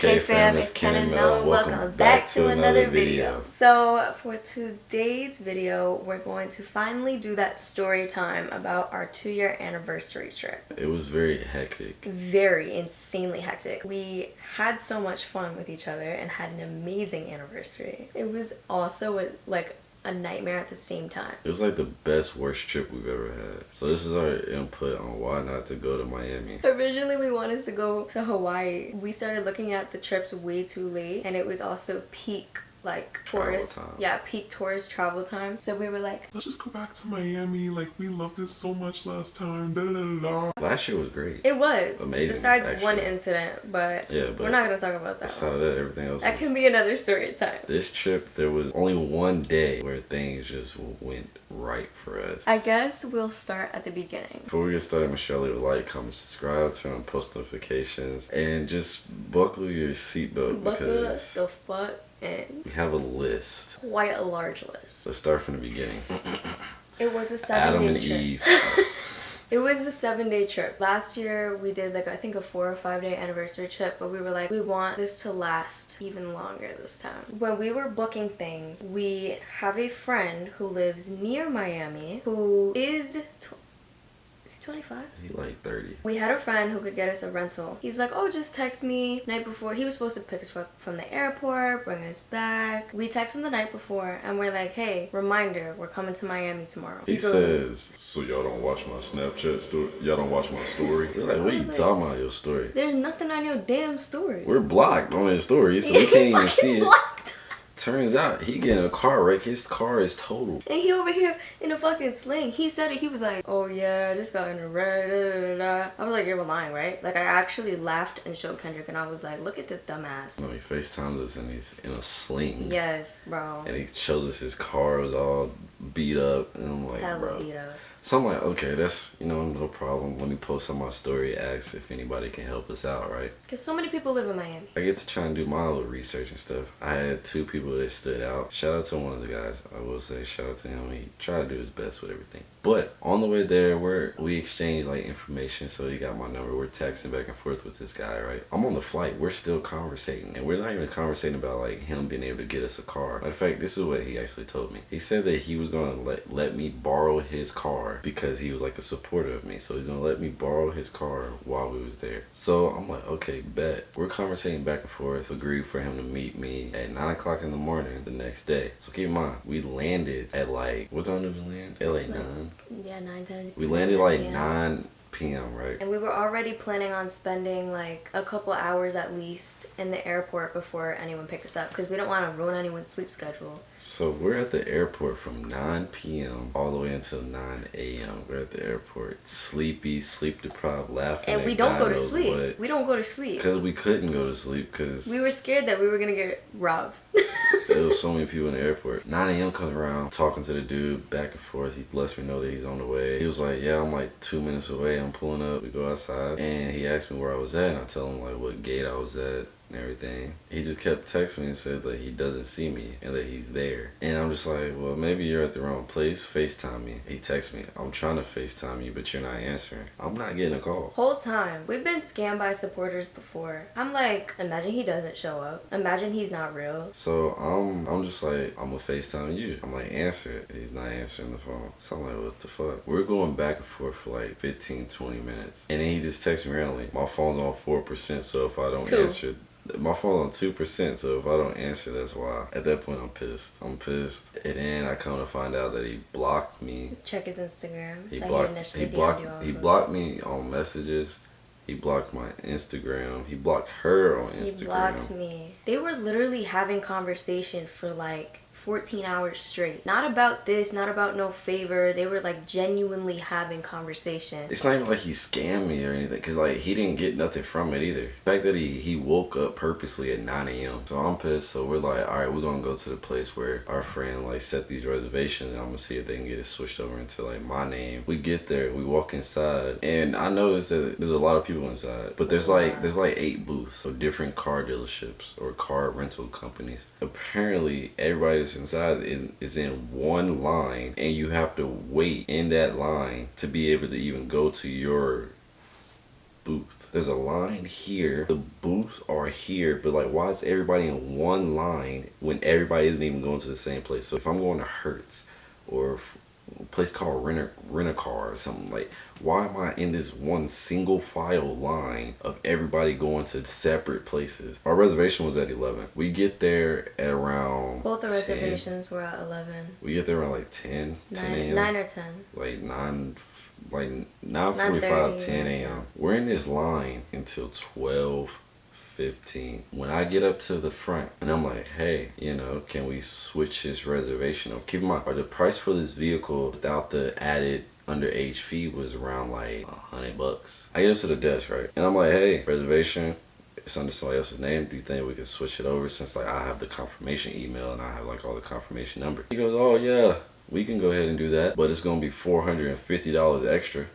Hey fam, it's Ken and Mel. Welcome back to another video. So for today's video, we're going to finally do that story time about our 2-year anniversary trip. It was very hectic. Very insanely hectic. We had so much fun with each other and had an amazing anniversary. It was also like a nightmare at the same time. It was like the best worst trip we've ever had. So this is our input on why not to go to Miami. Originally we wanted to go to Hawaii. We started looking at the trips way too late, and it was also peak tourist, peak tourist travel time. So we were like, let's just go back to Miami. Like, we loved this so much last time. Da, da, da, da. Last year was great. It was amazing. Besides one incident, but we're not gonna talk about that. Besides that, everything else. That can be another story time. This trip, there was only one day where things just went right for us. I guess we'll start at the beginning. Before we get started, Michelle, leave a like, comment, subscribe, turn on post notifications, and just buckle your seatbelt because the fuck. And we have a list. Quite a large list. Let's start from the beginning. It was a 7-day Adam and trip. Eve. It was a 7-day trip. Last year we did I think a 4 or 5 day anniversary trip, but we were like, we want this to last even longer this time. When we were booking things, we have a friend who lives near Miami who is 25? He like 30. We had a friend who could get us a rental. He's like, oh, just text me night before. He was supposed to pick us up from the airport, bring us back. We text him the night before and we're like, hey, reminder, we're coming to Miami tomorrow. He says, so y'all don't watch my Snapchat story? Y'all don't watch my story? We're like, what are you talking about, your story? There's nothing on your damn story. We're blocked on his story, so we can't even see it. Turns out he get in a car wreck. His car is totaled. And he over here in a fucking sling. He said it. He was like, oh yeah, I just got in a wreck. Da, da, da, da. I was like, you're lying, right? Like, I actually laughed and showed Kendrick and I was like, look at this dumbass. No, he FaceTimes us and he's in a sling. Yes, bro. And he shows us his car was all beat up. And I'm like, hella beat up. So I'm like, okay, that's, no problem. Let me post on my story, ask if anybody can help us out, right? Because so many people live in Miami. I get to try and do my little research and stuff. I had 2 people that stood out. Shout out to one of the guys. I will say shout out to him. He tried to do his best with everything. But on the way there, we exchanged information. So he got my number. We're texting back and forth with this guy, right? I'm on the flight. We're still conversating. And we're not even conversating about him being able to get us a car. Matter of fact, this is what he actually told me. He said that he was going to let me borrow his car because he was a supporter of me. So he's going to let me borrow his car while we was there. So I'm like, okay, bet. We're conversating back and forth. Agreed for him to meet me at 9 o'clock in the morning the next day. So keep in mind, we landed at what time did we land? LA 9? Yeah, 9:10. We landed 9 p.m., right? And we were already planning on spending a couple hours at least in the airport before anyone picked us up because we don't want to ruin anyone's sleep schedule. So we're at the airport from 9 p.m. all the way until 9 a.m. We're at the airport, sleepy, sleep deprived, laughing. And we don't go to sleep. We don't go to sleep. Because we couldn't go to sleep because we were scared that we were going to get robbed. There was so many people in the airport. 9 a.m. comes around, talking to the dude back and forth. He lets me know that he's on the way. He was like, yeah, I'm 2 minutes away. I'm pulling up. We go outside. And he asked me where I was at. And I tell him what gate I was at and everything. He just kept texting me and said that he doesn't see me and that he's there. And I'm just like, well, maybe you're at the wrong place. FaceTime me. He texts me, I'm trying to FaceTime you, but you're not answering. I'm not getting a call. Whole time. We've been scammed by supporters before. I'm like, imagine he doesn't show up. Imagine he's not real. So I'm just like, I'm gonna FaceTime you. I'm like, answer it. He's not answering the phone. So I'm like, what the fuck? We're going back and forth for 15, 20 minutes. And then he just texts me randomly. My phone's on 4%, so if I don't answer, my phone's on 2%, so if I don't answer, that's why. At that point, I'm pissed. And then I come to find out that he blocked me. Check his Instagram. He blocked me on messages. He blocked my Instagram. He blocked her on Instagram. He blocked me. They were literally having conversation for 14 hours straight. Not about this, not about no favor. They were genuinely having conversation. It's not even like he scammed me or anything, because he didn't get nothing from it either. The fact that he woke up purposely at 9 a.m. So I'm pissed. So we're like, all right, we're gonna go to the place where our friend set these reservations, and I'm gonna see if they can get it switched over into my name. We get there, we walk inside, and I noticed that there's a lot of people inside, but there's 8 booths of different car dealerships or car rental companies. Apparently everybody that's inside is in one line, and you have to wait in that line to be able to even go to your booth. There's a line here. The booths are here, but like, why is everybody in one line when everybody isn't even going to the same place? So if I'm going to Hertz or a place called Rent-A-Car or something, like, why am I in this one single file line of everybody going to separate places? Our reservation was at 11. We get there at around Both the 10. reservations were at 11. We get there around like 10 a.m. 9 or 10. Like 9:45, 10 a.m. We're in this line until 12:15. When I get up to the front and I'm like, hey, can we switch this reservation up? Keep in mind, the price for this vehicle without the added underage fee was around like $100. I get up to the desk, right? And I'm like, hey, reservation, it's under somebody else's name. Do you think we can switch it over, since like I have the confirmation email and I have like all the confirmation numbers? He goes, oh yeah, we can go ahead and do that, but it's gonna be $450 extra.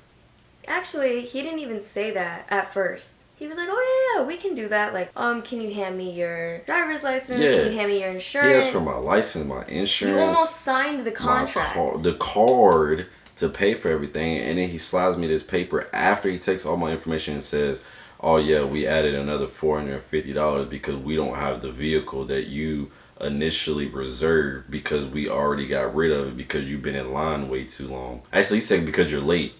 Actually, he didn't even say that at first. He was like, oh yeah, we can do that. Like, can you hand me your driver's license? Yeah. Can you hand me your insurance? He asked for my license, my insurance. You almost signed the contract. The card to pay for everything, and then he slides me this paper after he takes all my information and says, oh yeah, we added another $450 because we don't have the vehicle that you initially reserved because we already got rid of it because you've been in line way too long. Actually, he said because you're late.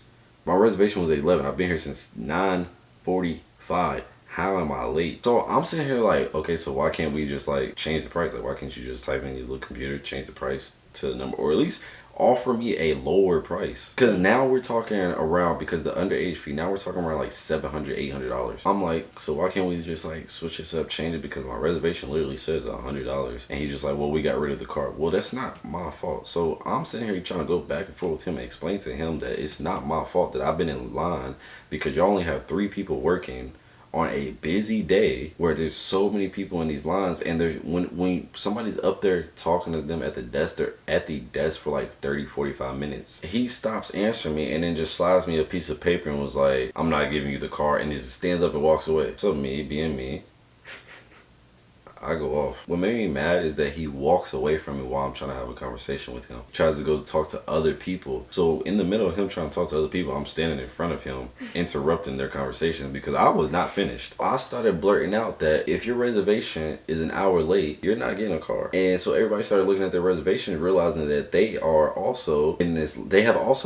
My reservation was at 11. I've been here since 9:45. How am I late? So I'm sitting here like, okay, so why can't we just like change the price? Like, why can't you just type in your little computer, change the price to the number, or at least offer me a lower price? Because now we're talking around, because the underage fee, now we're talking around like $700, $800. I'm like, so why can't we just like switch this up, change it? Because my reservation literally says $100. And he's just like, well, we got rid of the car. Well, that's not my fault. So I'm sitting here trying to go back and forth with him and explain to him that it's not my fault that I've been in line, because you only have 3 people working on a busy day where there's so many people in these lines, and when somebody's up there talking to them at the desk, they're at the desk for like 30-45 minutes. He stops answering me and then just slides me a piece of paper and was like, I'm not giving you the car, and just stands up and walks away. So me being me, I go off. What made me mad is that he walks away from me while I'm trying to have a conversation with him. He tries to go talk to other people. So in the middle of him trying to talk to other people, I'm standing in front of him, interrupting their conversation because I was not finished. I started blurting out that if your reservation is an hour late, you're not getting a car. And so everybody started looking at their reservation and realizing that they have also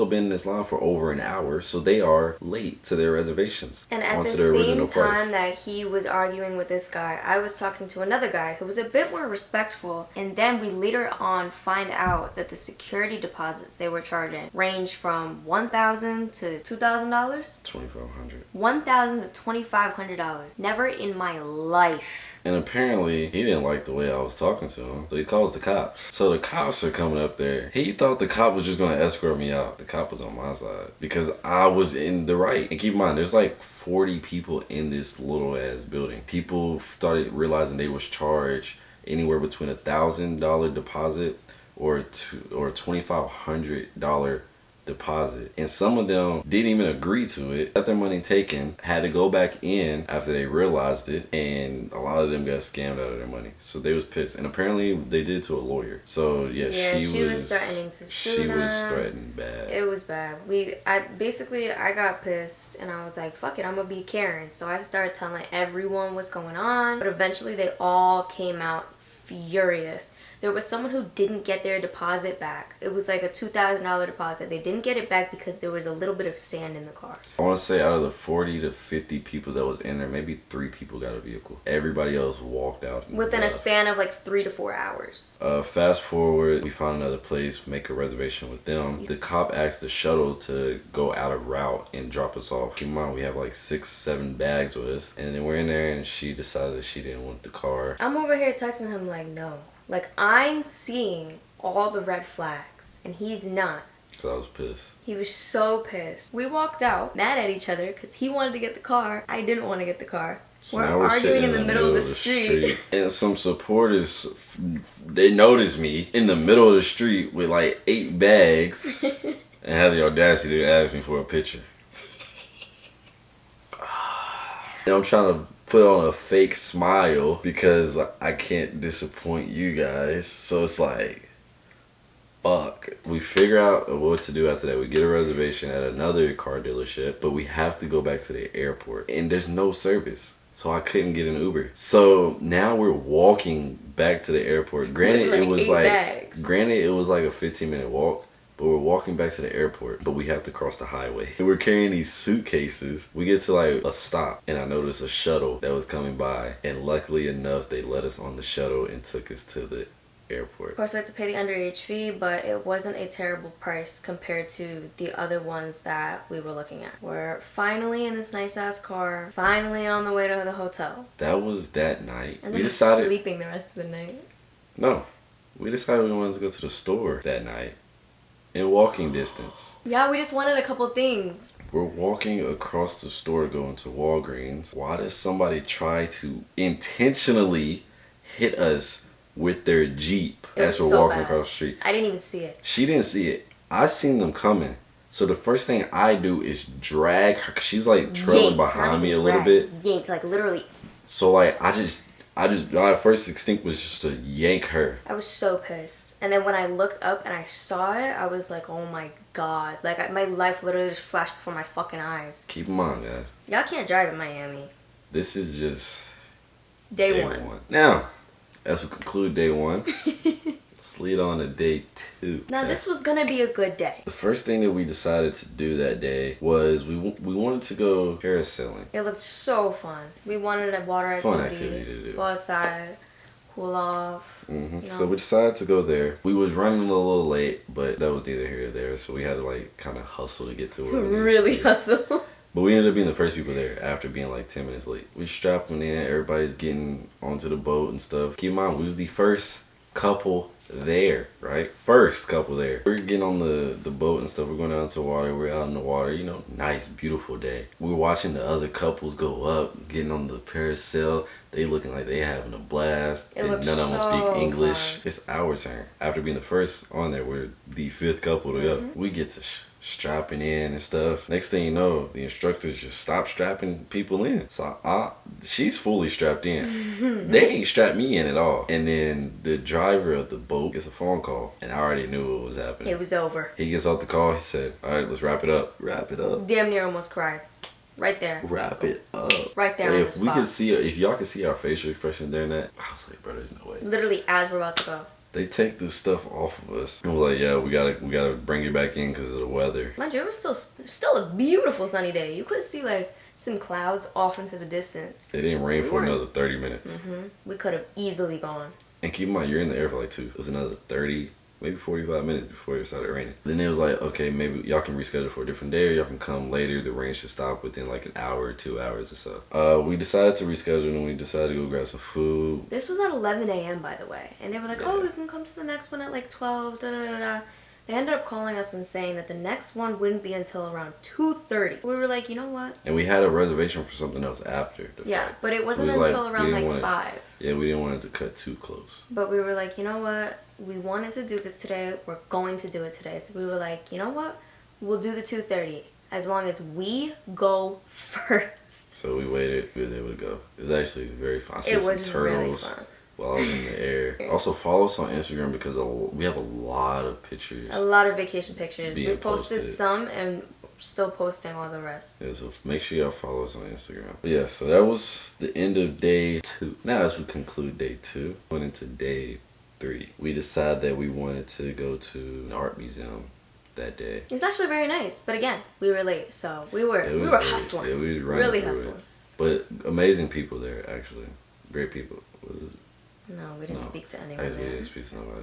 been in this line for over an hour, so they are late to their reservations. And at the same time that he was arguing with this guy, I was talking to another guy who was a bit more respectful, and then we later on find out that the security deposits they were charging ranged from $1,000 to $2,000. $2,500. $1,000 to $2,500. Never in my life. And apparently, he didn't like the way I was talking to him, so he calls the cops. So the cops are coming up there. He thought the cop was just going to escort me out. The cop was on my side because I was in the right. And keep in mind, there's like 40 people in this little ass building. People started realizing they was charged anywhere between $1,000 deposit or $2,500 deposit, and some of them didn't even agree to it, got their money taken, had to go back in after they realized it, and a lot of them got scammed out of their money. So they was pissed, and apparently they did it to a lawyer. So yeah, she was threatening to sue them. She was threatened bad. It was bad. I got pissed, and I was like, fuck it, I'm gonna be Karen. So I started telling everyone what's going on, but eventually they all came out furious. There was someone who didn't get their deposit back. It was like a $2,000 deposit. They didn't get it back because there was a little bit of sand in the car. I want to say out of the 40 to 50 people that was in there, maybe 3 people got a vehicle. Everybody else walked out. Within a span of like 3 to 4 hours. Fast forward, we found another place, make a reservation with them. The cop asked the shuttle to go out of route and drop us off. Keep in mind, we have like 6-7 bags with us. And then we're in there and she decided that she didn't want the car. I'm over here texting him like, no. Like, I'm seeing all the red flags, and he's not. Because I was pissed. He was so pissed. We walked out, mad at each other, because he wanted to get the car. I didn't want to get the car. So we're arguing in the middle of the street. And some supporters, they noticed me in the middle of the street with like 8 bags and had the audacity to ask me for a picture. And I'm trying to put on a fake smile because I can't disappoint you guys. So it's like, fuck. We figure out what to do after that. We get a reservation at another car dealership, but we have to go back to the airport. And there's no service. So I couldn't get an Uber. So now we're walking back to the airport. Granted, it was like a 15-minute walk. But we're walking back to the airport, but we have to cross the highway. And we're carrying these suitcases. We get to like a stop, and I noticed a shuttle that was coming by. And luckily enough, they let us on the shuttle and took us to the airport. Of course, we had to pay the underage fee, but it wasn't a terrible price compared to the other ones that we were looking at. We're finally in this nice-ass car, finally on the way to the hotel. That was that night. And then we decided sleeping the rest of the night. No. We decided we wanted to go to the store that night. In walking distance. Yeah, we just wanted a couple things. We're walking across the store going to Walgreens. Why does somebody try to intentionally hit us with their Jeep as we're walking across the street? I didn't even see it. She didn't see it. I seen them coming. So the first thing I do is drag her. She's like trailing behind me a little bit. Yanked, like literally. So like my first instinct was just to yank her. I was so pissed. And then when I looked up and I saw it, I was like, oh my god. Like, my life literally just flashed before my fucking eyes. Keep in mind, guys. Y'all can't drive in Miami. This is just... Day one. Now, as we conclude day one, let's lead on to day two. Now, this was gonna be a good day. The first thing that we decided to do that day was we wanted to go parasailing. It looked so fun. We wanted a water activity. Fun activity to do. Go outside, cool off. Mm-hmm. You know? So we decided to go there. We was running a little late, but that was neither here or there. So we had to like kind of hustle to get to where we needed really to be. hustle. But we ended up being the first people there after being like 10 minutes late. We strapped them in. Everybody's getting onto the boat and stuff. Keep in mind, we was the first couple there, right? First couple there. We're getting on the boat and stuff. We're going out to the water. We're out in the water. You know, nice, beautiful day. We're watching the other couples go up, getting on the parasail. They looking like they having a blast. None of them speak English. Fun. It's our turn. After being the first on there, we're the fifth couple to go. We get to strapping in and stuff. Next thing you know, the instructors just stop strapping people in. So she's fully strapped in. They ain't strapped me in at all. And then the driver of the boat gets a phone call, and I already knew what was happening. It was over. He gets off the call. He said, "All right, let's wrap it up." Wrap it up. Damn near almost cried. Right there. Wrap it up. Right there. If we could see, if y'all could see our facial expression during that, I was like, bro, there's no way. Literally, as we're about to go. They take this stuff off of us. And we're like, yeah, we gotta bring it back in because of the weather. Mind you, it was still a beautiful sunny day. You could see like some clouds off into the distance. It didn't rain for another 30 minutes. We could have easily gone. And keep in mind, you're in the air for like 2. It was another 30, maybe 45 minutes before it started raining. Then it was like, okay, maybe y'all can reschedule for a different day, or y'all can come later. The rain should stop within like an hour or 2 hours or so. We decided to reschedule, and we decided to go grab some food. This was at 11 a.m. by the way. And they were like, oh, we can come to the next one at like 12, da-da-da-da. They ended up calling us and saying that the next one wouldn't be until around 2:30. We were like, you know what? And we had a reservation for something else after. Yeah, but it wasn't until around like 5. Yeah, we didn't want it to cut too close. But we were like, you know what? We wanted to do this today. We're going to do it today. So we were like, you know what? We'll do the 2:30 as long as we go first. So we waited. We were able to go. It was actually very fun. It was really fun. While I was in the air. Also follow us on Instagram because we have a lot of pictures. A lot of vacation pictures. We posted some and still posting all the rest. Yeah, so make sure y'all follow us on Instagram. But yeah, so that was the end of day 2. Now as we conclude day 2, went into day 3. We decided that we wanted to go to an art museum that day. It was actually very nice, but again, we were late, so we were hustling. Yeah, we was running really through hustling. It. But amazing people there, actually. Great people. Was it? No, we didn't speak to anyone. Actually, we didn't speak to nobody.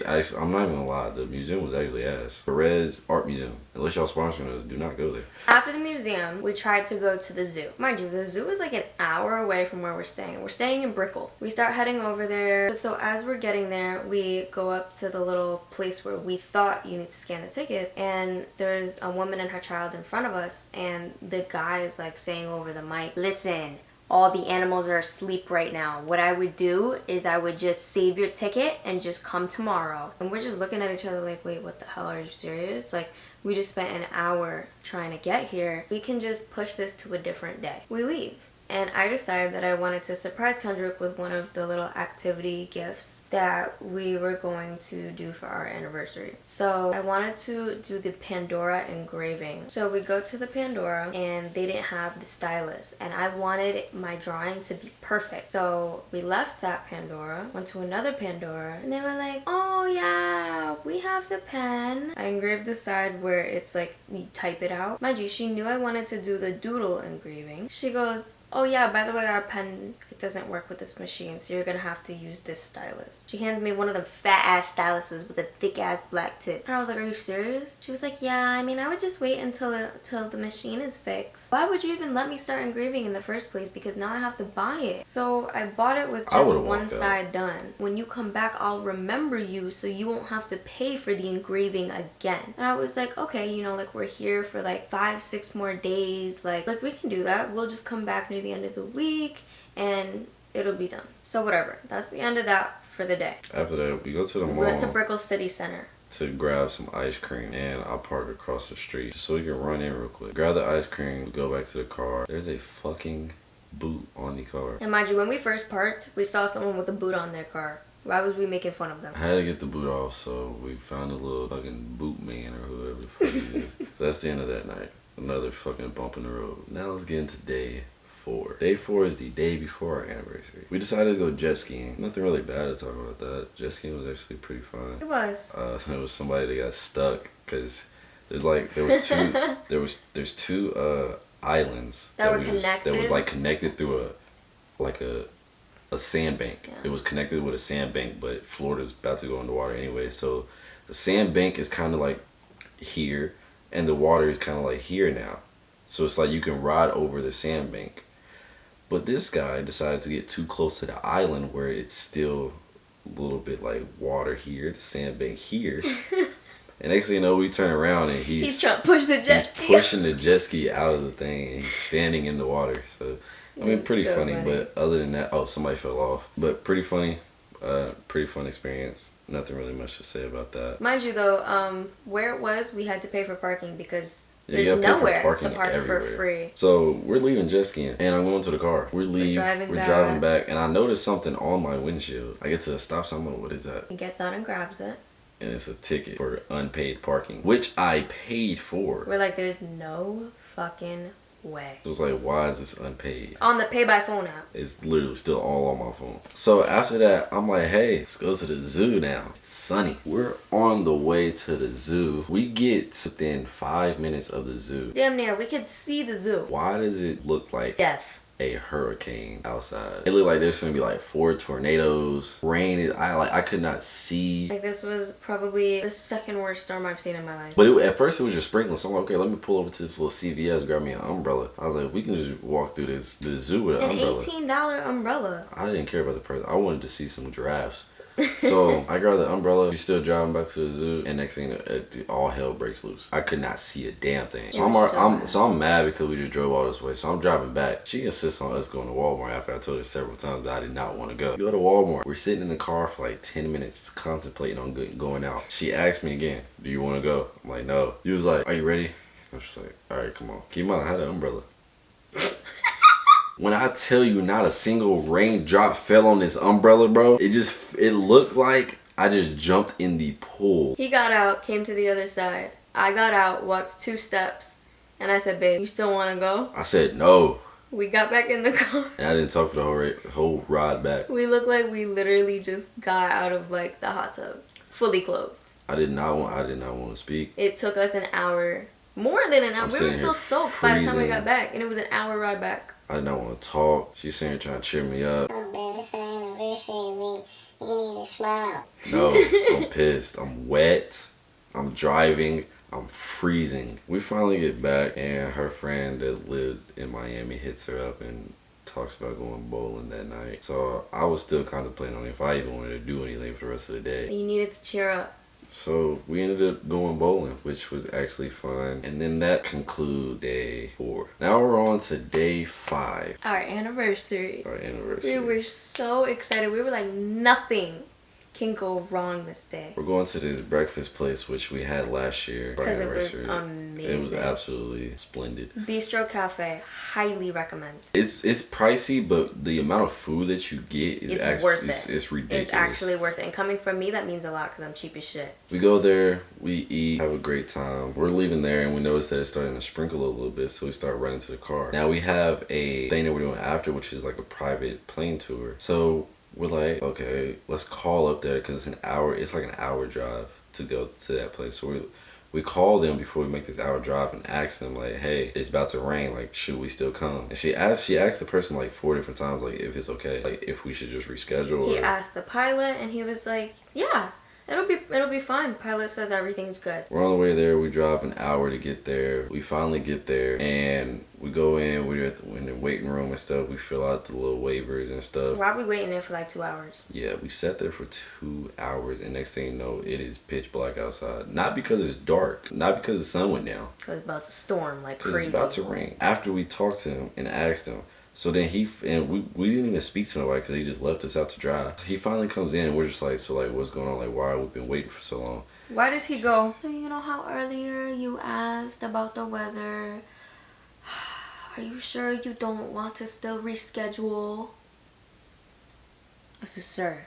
Actually, I'm not even gonna lie. The museum was actually ass. Perez Art Museum. Unless y'all sponsoring us, do not go there. After the museum, we tried to go to the zoo. Mind you, the zoo is like an hour away from where we're staying. We're staying in Brickell. We start heading over there. So as we're getting there, we go up to the little place where we thought you need to scan the tickets. And there's a woman and her child in front of us. And the guy is like saying over the mic, listen, all the animals are asleep right now. What I would do is I would just save your ticket and just come tomorrow. And we're just looking at each other like, wait, what the hell, are you serious? Like, we just spent an hour trying to get here. We can just push this to a different day. We leave. And I decided that I wanted to surprise Kendrick with one of the little activity gifts that we were going to do for our anniversary. So I wanted to do the Pandora engraving. So we go to the Pandora and they didn't have the stylus, and I wanted my drawing to be perfect. So we left that Pandora, went to another Pandora, and they were like, oh yeah, we have the pen. I engraved the side where it's like you type it out. Mind you, she knew I wanted to do the doodle engraving. She goes, oh yeah, by the way, our pen, it doesn't work with this machine, so you're gonna have to use this stylus. She hands me one of them fat ass styluses with a thick ass black tip. And I was like, are you serious? She was like, yeah, I mean, I would just wait until the machine is fixed. Why would you even let me start engraving in the first place? Because now I have to buy it. So I bought it with just one side done. When you come back, I'll remember you so you won't have to pay for the engraving again. And I was like, okay, you know, like we're here for like 5-6 more days. Like we can do that. We'll just come back near the end of the week and it'll be done. So whatever. That's the end of that for the day. After that, we go to the mall. We went to Brickell City Center to grab some ice cream, and I park across the street just so we can run in real quick. Grab the ice cream, go back to the car. There's a fucking boot on the car. And mind you, when we first parked, we saw someone with a boot on their car. Why was we making fun of them? I had to get the boot off, so we found a little fucking boot man or whoever the fuck he is. So that's the end of that night. Another fucking bump in the road. Now let's get into day 4. Day 4 is the day before our anniversary. We decided to go jet skiing. Nothing really bad to talk about that. Jet skiing was actually pretty fun. It was. There was somebody that got stuck because there's two islands that were connected. That was like connected through a sandbank. Yeah. It was connected with a sandbank, but Florida's about to go underwater anyway. So the sandbank is kind of like here, and the water is kind of like here now. So it's like you can ride over the sandbank. But this guy decided to get too close to the island where it's still a little bit like water here, it's sandbank here. And next thing you know, we turn around and he's trying to push the jet ski. He's pushing the jet ski out of the thing, and he's standing in the water. So I mean, pretty so funny. But other than that, oh, somebody fell off. But pretty funny. Pretty fun experience. Nothing really much to say about that. Mind you though, where it was, we had to pay for parking because there's nowhere to park everywhere. For free. So we're leaving jet skiing, and I'm going to the car. We're driving back, and I noticed something on my windshield. I get to a stop sign. I'm like, what is that? He gets out and grabs it. And it's a ticket for unpaid parking, which I paid for. We're like, there's no fucking way. So it's like, why is this unpaid? On the pay by phone app. It's literally still all on my phone. So after that, I'm like, hey, let's go to the zoo now. It's sunny. We're on the way to the zoo. We get within 5 minutes of the zoo. Damn near, we could see the zoo. Why does it look like death? A hurricane outside. It looked like there's gonna be like 4 tornadoes. Rain. I could not see. Like this was probably the second worst storm I've seen in my life. But at first it was just sprinkling. So I'm like, okay, let me pull over to this little CVS, grab me an umbrella. I was like, we can just walk through the zoo with an umbrella. An $18 umbrella. I didn't care about the price. I wanted to see some giraffes. So I grabbed the umbrella. We still driving back to the zoo, and next thing, all hell breaks loose. I could not see a damn thing. So I'm mad because we just drove all this way. So I'm driving back. She insists on us going to Walmart after I told her several times that I did not want to go. We go to Walmart. We're sitting in the car for like 10 minutes contemplating on going out. She asked me again, do you want to go? I'm like, no. He was like, are you ready? I was just like, all right, come on. Keep in mind, I had an umbrella. When I tell you not a single raindrop fell on this umbrella, bro, it looked like I just jumped in the pool. He got out, came to the other side. I got out, walked 2 steps, and I said, babe, you still want to go? I said, no. We got back in the car. And I didn't talk for the whole ride back. We looked like we literally just got out of like the hot tub, fully clothed. I did not want to speak. It took us an hour, more than an hour. We were still soaked by the time we got back, and it was an hour ride back. I did not want to talk. She's sitting here trying to cheer me up. Oh, babe, it's an anniversary. You need to smile. No, I'm pissed. I'm wet. I'm driving. I'm freezing. We finally get back, and her friend that lived in Miami hits her up and talks about going bowling that night. So I was still contemplating on if I even wanted to do anything for the rest of the day. You needed to cheer up. So we ended up going bowling, which was actually fun. And then that concluded day 4. Now we're on to day 5. Our anniversary. Our anniversary. We were so excited. We were like, nothing can go wrong this day? We're going to this breakfast place, which we had last year. Because it was amazing. It was absolutely splendid. Bistro Cafe, highly recommend. It's pricey, but the amount of food that you get is actually worth it. It's ridiculous. It's actually worth it. And coming from me, that means a lot because I'm cheap as shit. We go there, we eat, have a great time. We're leaving there and we notice that it's starting to sprinkle a little bit, so we start running to the car. Now we have a thing that we're doing after, which is like a private plane tour. So we're like, okay, let's call up there because it's like an hour drive to go to that place. So we call them before we make this hour drive and ask them like, hey, it's about to rain, like should we still come? And she asked the person like 4 different times like if it's okay, like if we should just reschedule. He asked the pilot and he was like, yeah, it'll be fine. Pilot says everything's good. We're on the way there. We drive an hour to get there. We finally get there and we go in. We're in the waiting room and stuff. We fill out the little waivers and stuff. Why are we waiting there for like 2 hours? Yeah, we sat there for 2 hours and next thing you know, it is pitch black outside. Not because it's dark. Not because the sun went down. Because it's about to storm like Because crazy. it's about to rain. After we talked to him and asked him, so then we didn't even speak to nobody because he just left us out to dry. He finally comes in and we're just like, so like what's going on? Like why have we been waiting for so long? Why does he go, so you know how earlier you asked about the weather? Are you sure you don't want to still reschedule? I said, sir,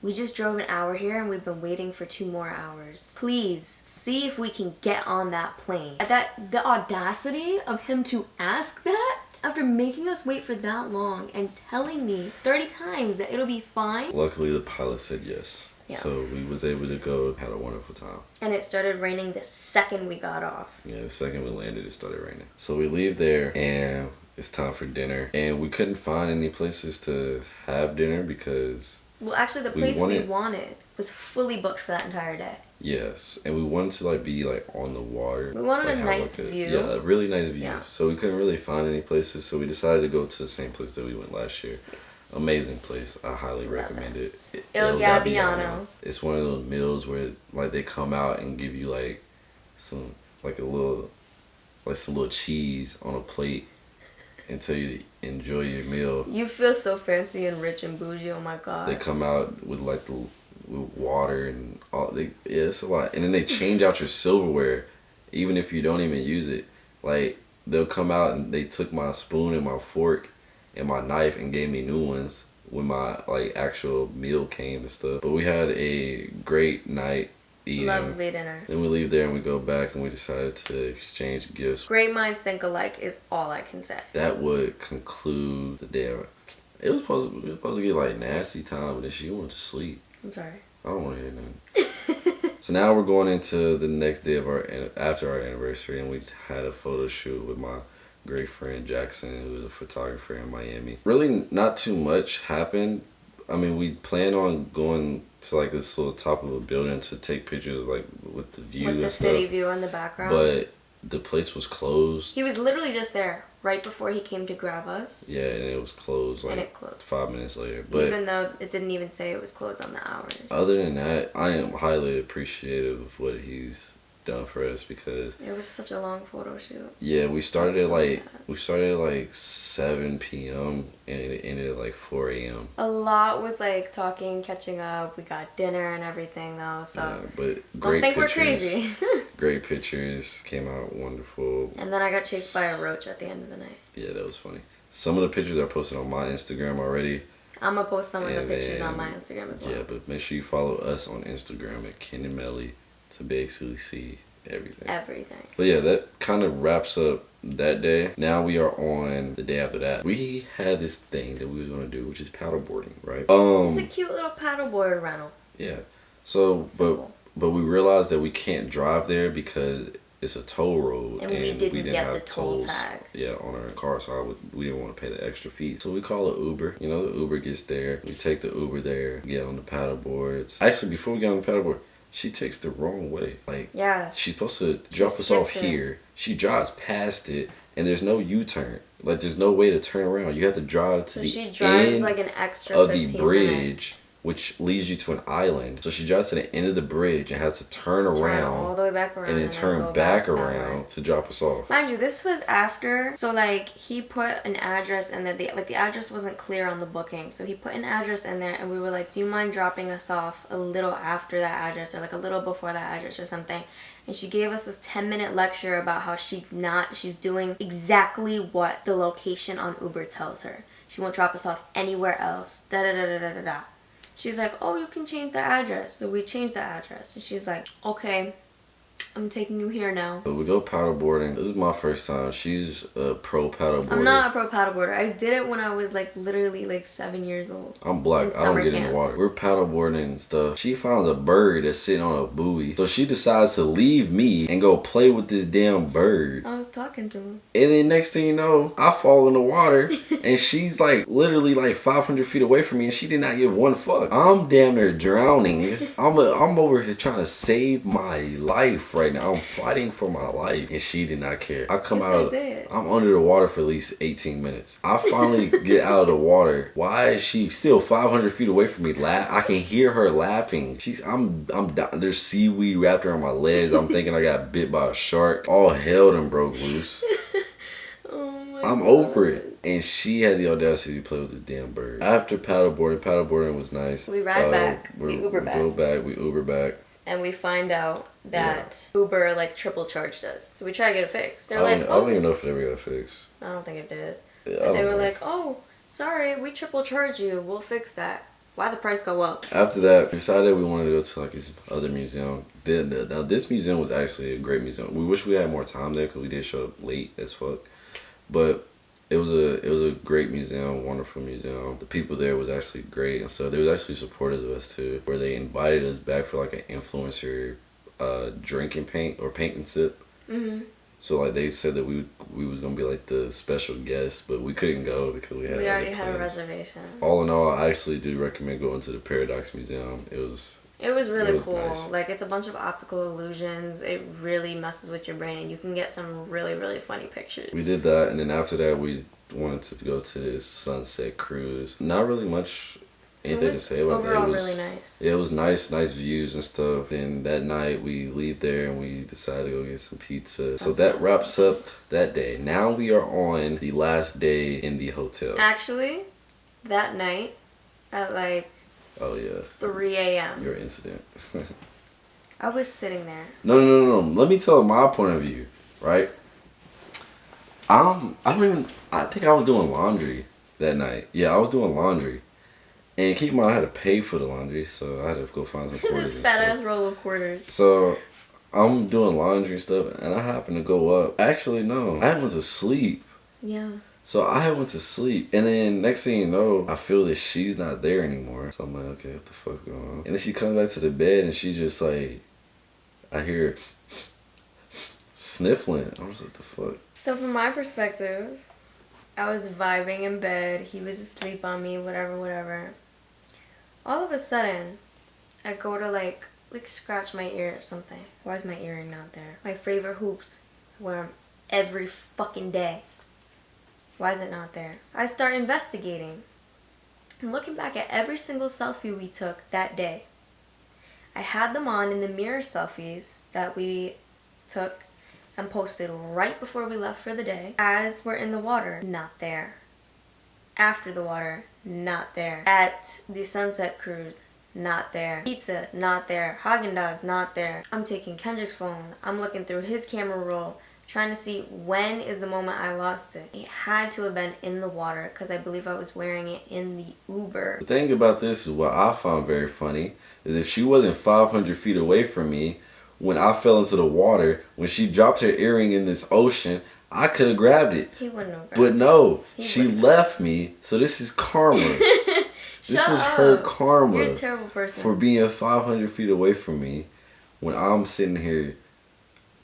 we just drove an hour here and we've been waiting for 2 more hours. Please see if we can get on that plane. The audacity of him to ask that after making us wait for that long and telling me 30 times that it'll be fine. Luckily the pilot said yes. Yeah. So we was able to go, had a wonderful time. And it started raining the second we got off. Yeah, the second we landed it started raining. So we leave there and it's time for dinner. And we couldn't find any places to have dinner because... Well, actually, the place we wanted was fully booked for that entire day. Yes, and we wanted to like be like on the water. We wanted like, a nice view. Yeah, a really nice view. Yeah. So we couldn't really find any places, so we decided to go to the same place that we went last year. Amazing place. I highly recommend it. Il Gabbiano. It's one of those meals where like they come out and give you like some little cheese on a plate and tell you to enjoy your meal. You feel so fancy and rich and bougie. Oh my god. They come out with like with water and all. It's a lot, and then they change out your silverware, even if you don't even use it. Like they'll come out and they took my spoon and my fork and my knife and gave me new ones when my like actual meal came and stuff. But we had a great night eating. Lovely dinner. Then we leave there and we go back and we decided to exchange gifts. Great minds think alike is all I can say. That would conclude the day. We were supposed to get like nasty time, but then she went to sleep. I'm sorry. I don't want to hear nothing. So now we're going into the next day of after our anniversary, and we had a photo shoot with my great friend Jackson, who is a photographer in Miami. Really not too much happened. I mean, we planned on going to like this little top of a building to take pictures of like with the view with the city view in the background. But the place was closed. He was literally just there right before he came to grab us. Yeah, and it was closed like 5 minutes later. But even though it didn't even say it was closed on the hours. Other than that, I am highly appreciative of what he's done for us because it was such a long photo shoot. Yeah, we started at like 7 p.m. and it ended at like 4 a.m. A lot was like talking, catching up. We got dinner and everything though, so yeah, but don't think we're crazy. Great pictures, came out wonderful. And then I got chased by a roach at the end of the night. Yeah, that was funny. Some of the pictures are posted on my Instagram already. I'm gonna post some of the pictures on my Instagram as well. Yeah, but make sure you follow us on Instagram at Ken and Melly to basically see everything. But yeah, that kind of wraps up that day. Now we are on the day after that. We had this thing that we was gonna do, which is paddleboarding, right? It's a cute little paddleboard rental. Yeah. So, but we realized that we can't drive there because it's a toll road, and we didn't get the toll tag. Yeah, on our car, so we didn't want to pay the extra fee. So we call an Uber. You know, the Uber gets there. We take the Uber there. We get on the paddleboards. Actually, before we get on the paddleboard, she takes the wrong way. Like, yeah, she's supposed to drop us off here. She drives past it, and there's no U-turn. Like, there's no way to turn around. You have to drive to the she drives end like an extra of 15 the bridge minutes. which leads you to an island. So she drives to the end of the bridge and has to turn around all the way back around and then turn go back that way. around to drop us off. Mind you, this was after, so like he put an address and then the address wasn't clear on the booking, so he put an address in there and we were like, do you mind dropping us off a little after that address or like a little before that address or something? And she gave us this 10-minute lecture about how she's doing exactly what the location on Uber tells her. She won't drop us off anywhere else. Da da da da da da da. She's like, oh, you can change the address. So we changed the address. And she's like, okay, I'm taking you here now. So we go paddleboarding. This is my first time. She's a pro paddleboarder. I'm not a pro paddleboarder. I did it when I was like literally like 7 years old. I'm black. I don't get in the water. We're paddleboarding and stuff. She finds a bird that's sitting on a buoy. So she decides to leave me and go play with this damn bird. I was talking to him. And then next thing you know, I fall in the water and she's like literally like 500 feet away from me and she did not give one fuck. I'm damn near drowning. I'm over here trying to save my life right now. I'm fighting for my life and she did not care. I come out. I'm under the water for at least 18 minutes. I finally get out of the water. Why is she still 500 feet away from me? I can hear her laughing. I'm there's seaweed wrapped around my legs. I'm thinking I got bit by a shark. All hell done broke loose. I'm over it. And she had the audacity to play with this damn bird. After paddleboarding was nice. We ride back. We Uber back. We Uber back. And we find out that Uber like triple charged us. So we try to get it fixed. They're like, I don't even know if it ever got fixed. I don't think it did. Yeah, and they were like, oh, sorry, we triple charge you. We'll fix that. Why the price go up? After that, we decided we wanted to go to like this other museum. Now this museum was actually a great museum. We wish we had more time there because we did show up late as fuck. But it was a great museum, wonderful museum. The people there was actually great, and so they was actually supportive of us too. Where they invited us back for like an influencer drink and paint or paint and sip. Mm-hmm. So like they said that we was gonna be like the special guests, but we couldn't go because we already had a reservation. All in all, I actually do recommend going to the Paradox Museum. It was really cool. Nice. Like it's a bunch of optical illusions. It really messes with your brain and you can get some really, really funny pictures. We did that, and then after that we wanted to go to this sunset cruise. Not really much anything to say about it. Overall really nice. Yeah, it was nice views and stuff. And that night we leave there and we decided to go get some pizza. So that wraps up that day. Now we are on the last day in the hotel. Actually, that night at like 3 a.m. Your incident. I was sitting there. No. Let me tell my point of view, right? I think I was doing laundry that night. Yeah, I was doing laundry. And keep in mind, I had to pay for the laundry, so I had to go find some quarters. This fat ass roll of quarters. So I'm doing laundry and stuff, and I happened to go up. Actually, no, I went to sleep. Yeah. So I went to sleep, and then next thing you know, I feel that she's not there anymore. So I'm like, okay, what the fuck's going on? And then she comes back to the bed, and she just like, I hear sniffling. I was like, what the fuck? So from my perspective, I was vibing in bed. He was asleep on me, whatever. All of a sudden, I go to like scratch my ear or something. Why is my earring not there? My favorite hoops. I wear them every fucking day. Why is it not there? I start investigating. I'm looking back at every single selfie we took that day. I had them on in the mirror selfies that we took and posted right before we left for the day. As we're in the water, not there. After the water, not there. At the sunset cruise, not there. Pizza, not there. Haagen-Dazs, not there. I'm taking Kendrick's phone. I'm looking through his camera roll, trying to see when is the moment I lost it. It had to have been in the water because I believe I was wearing it in the Uber. The thing about this is what I found very funny is if she wasn't 500 feet away from me when I fell into the water, when she dropped her earring in this ocean, I could have grabbed it. He wouldn't have grabbed But no, she left me, so this is karma. This was her karma. You're a terrible person. For being 500 feet away from me when I'm sitting here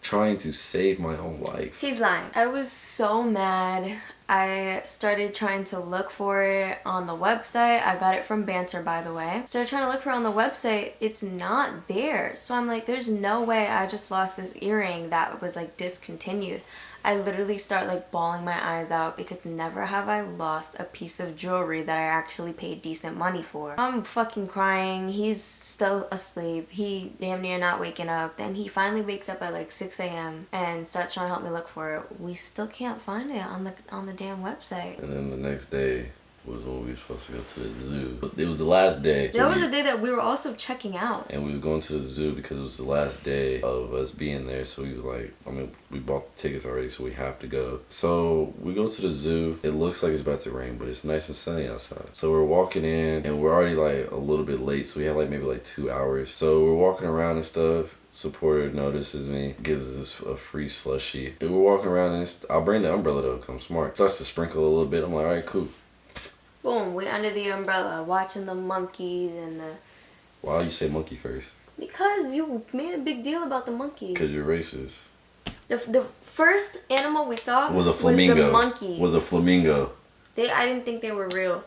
trying to save my own life. He's lying. I was so mad. I started trying to look for it on the website. I got it from Banter, by the way. Started trying to look for it on the website. It's not there. So I'm like, there's no way I just lost this earring that was like discontinued. I literally start like bawling my eyes out because never have I lost a piece of jewelry that I actually paid decent money for. I'm fucking crying. He's still asleep. He damn near not waking up. Then he finally wakes up at like 6 a.m. and starts trying to help me look for it. We still can't find it on the damn website. And then the next day was when we were supposed to go to the zoo. It was the last day. That was the day that we were also checking out. And we was going to the zoo because it was the last day of us being there. So we were like, we bought the tickets already, so we have to go. So we go to the zoo. It looks like it's about to rain, but it's nice and sunny outside. So we're walking in and we're already like a little bit late. So we had like maybe like 2 hours. So we're walking around and stuff. Supporter notices me, gives us a free slushie. And we're walking around and I'll bring the umbrella though, 'cause I'm smart. Starts to sprinkle a little bit. I'm like, all right, cool. Boom, we're under the umbrella watching the monkeys and the... Why you say monkey first? Because you made a big deal about the monkeys. Because you're racist. The first animal we saw Was a flamingo. was the monkeys. Was a flamingo. I didn't think they were real.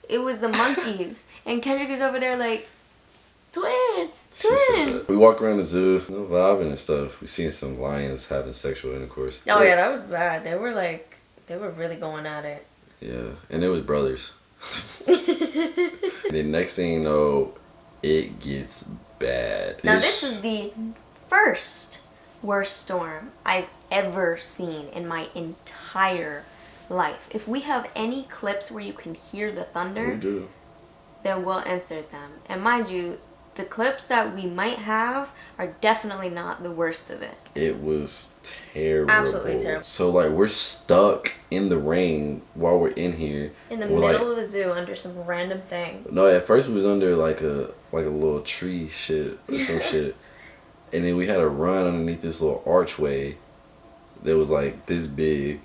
It was the monkeys. And Kendrick is over there like, twin. We walk around the zoo, vibing and stuff. We seen some lions having sexual intercourse. Oh yeah, that was bad. They were really going at it. Yeah, and it was brothers. The next thing you know, it gets bad. Now this is the first worst storm I've ever seen in my entire life. If we have any clips where you can hear the thunder, we do. Then we'll insert them. And mind you, the clips that we might have are definitely not the worst of it. It was terrible. Absolutely terrible. So like we're stuck in the rain while we're in here. In the middle of the zoo under some random thing. No, at first we was under like a little tree shit or some shit. And then we had to run underneath this little archway that was like this big.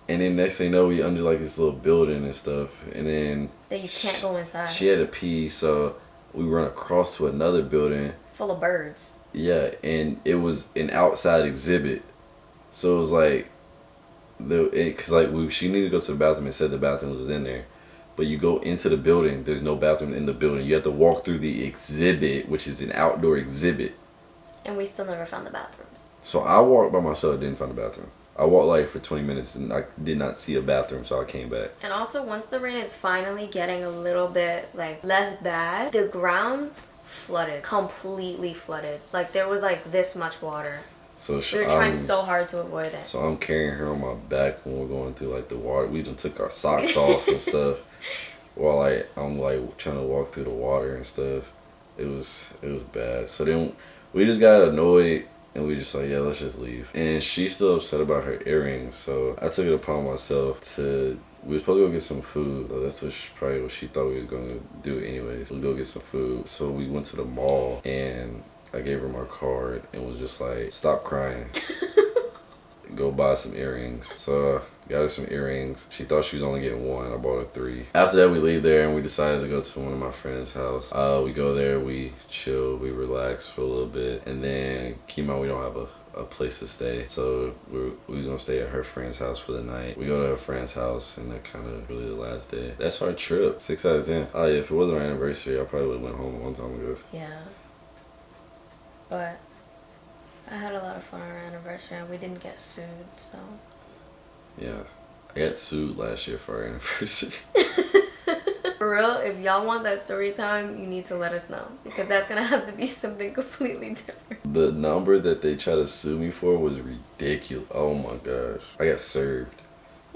And then next thing you know, we under like this little building and stuff. And then that you can't go inside. She had to pee, so we run across to another building full of birds. Yeah, and it was an outside exhibit, so it was like, she needed to go to the bathroom and said the bathroom was in there, but you go into the building, there's no bathroom in the building. You have to walk through the exhibit, which is an outdoor exhibit. And we still never found the bathrooms. So I walked by myself, didn't find the bathroom. I walked like for 20 minutes and I did not see a bathroom, so I came back. And also, once the rain is finally getting a little bit like less bad, the grounds flooded, completely flooded. Like there was like this much water. So they're trying so hard to avoid it. So I'm carrying her on my back when we're going through like the water. We just took our socks off and stuff while I'm like trying to walk through the water and stuff. It was bad. So then we just got annoyed. And we just like, yeah, let's just leave. And she's still upset about her earrings, so I took it upon myself we were supposed to go get some food. So that's probably what she thought we was going to do anyways. We'll go get some food. So we went to the mall, and I gave her my card and was just like, stop crying. Go buy some earrings. So got her some earrings. She thought she was only getting one. I bought her 3. After that, we leave there and we decided to go to one of my friends' house. We go there, we chill, we relax for a little bit, and then keep in mind we don't have a place to stay, so we was gonna stay at her friend's house for the night. We go to her friend's house, and that kind of really the last day. That's our trip. 6 out of 10. Oh yeah, if it wasn't our anniversary, I probably would have went home a long time ago. Yeah, but I had a lot of fun on our anniversary and we didn't get sued, so. Yeah. I got sued last year for our anniversary. For real, if y'all want that story time, you need to let us know. Because that's going to have to be something completely different. The number that they tried to sue me for was ridiculous. Oh my gosh. I got served.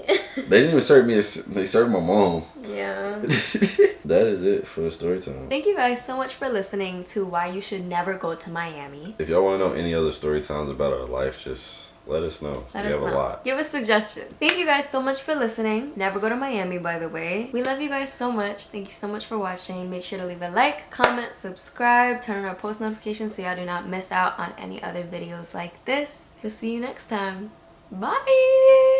They didn't even serve me, they served my mom. Yeah. That is it for the story time. Thank you guys so much for listening to Why You Should Never Go to Miami. If y'all want to know any other story times about our life, just let us know. Let us know. A lot. Give us suggestions. Thank you guys so much for listening. Never go to Miami, by the way. We love you guys so much. Thank you so much for watching. Make sure to leave a like, comment, subscribe, turn on our post notifications so y'all do not miss out on any other videos like this. We'll see you next time. Bye!